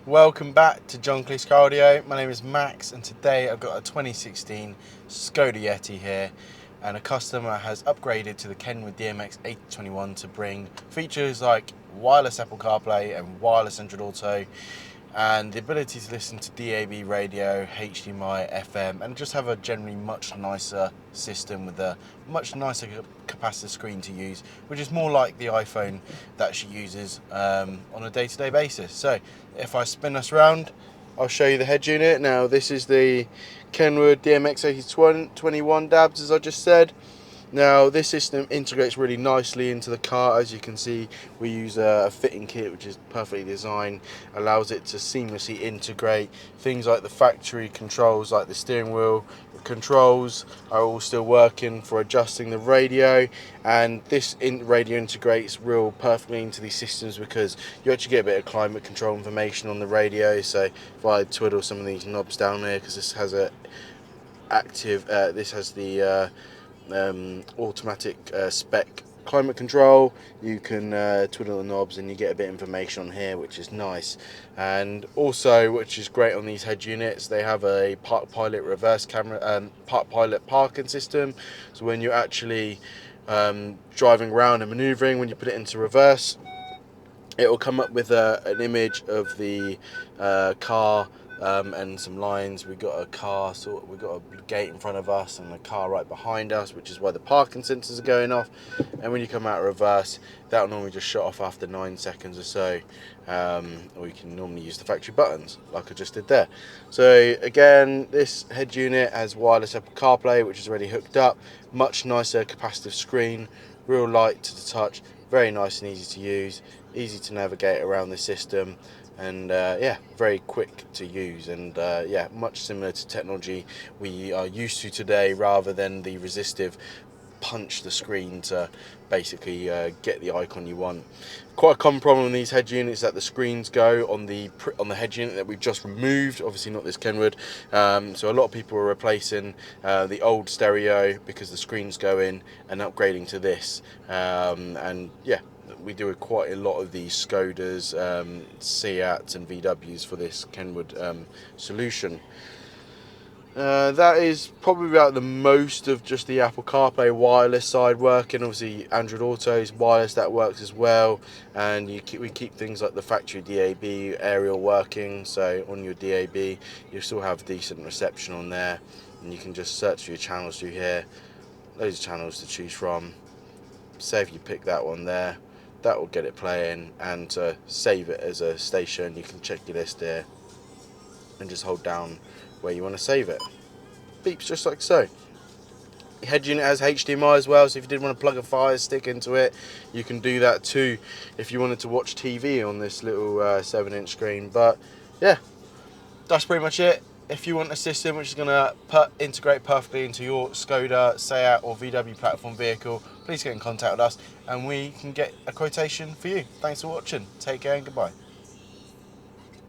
Welcome back to John Kleis Car. My name is Max, and today I've got a 2016 SKODA Yeti here, and a customer has upgraded to the KENWOOD DMX8021 to bring features like wireless Apple CarPlay and wireless Android Auto, and the ability to listen to DAB radio, HDMI, FM, and just have a generally much nicer system with a much nicer capacitive screen to use, which is more like the iPhone that she uses on a day-to-day basis. So if I spin us around, I'll show you the head unit. Now this is the KENWOOD DMX8021DABS, as I just said. Now this system integrates really nicely into the car. As you can see, we use a fitting kit which is perfectly designed, allows it to seamlessly integrate. Things like the factory controls, like the steering wheel controls, are all still working for adjusting the radio, and this radio integrates real perfectly into these systems because you actually get a bit of climate control information on the radio. So if I twiddle some of these knobs down here, because this has a active, this has the automatic spec climate control, you can twiddle the knobs and you get a bit of information on here, which is nice. And also, which is great on these head units, they have a Park Pilot reverse camera, Park Pilot parking system. So when you're actually driving around and maneuvering, when you put it into reverse, it will come up with an image of the car and some lines. We've got a car, we've got a gate in front of us and a car right behind us, which is why the parking sensors are going off. And when you come out of reverse, that will normally just shut off after 9 seconds or so, or you can normally use the factory buttons like I just did there. So again, this head unit has wireless Apple CarPlay, which is already hooked up. Much nicer capacitive screen, real light to the touch, very nice and easy to use, easy to navigate around the system, and yeah, very quick to use, and yeah, much similar to technology we are used to today, rather than the resistive punch the screen to basically get the icon you want. Quite a common problem in these head units that the screens go on the head unit that we've just removed, obviously not this KENWOOD. So a lot of people are replacing the old stereo because the screens go in and upgrading to this, and yeah, we do quite a lot of these Skodas, Seats and VWs for this KENWOOD solution. That is probably about the most of just the Apple CarPlay wireless side working. Obviously Android Auto is wireless, that works as well, and we keep things like the factory DAB aerial working, so on your DAB you still have decent reception on there, and you can just search for your channels through here. Loads of channels to choose from. Say if you pick that one there, that will get it playing, and to save it as a station you can check your list here and just hold down where you want to save it. Beeps just like so. The head unit has HDMI as well, so if you did want to plug a Fire Stick into it, you can do that too if you wanted to watch TV on this little 7-inch screen. But yeah, that's pretty much it. If you want a system which is going to integrate perfectly into your Skoda, Seat or VW platform vehicle, please get in contact with us and we can get a quotation for you. Thanks for watching. Take care and goodbye.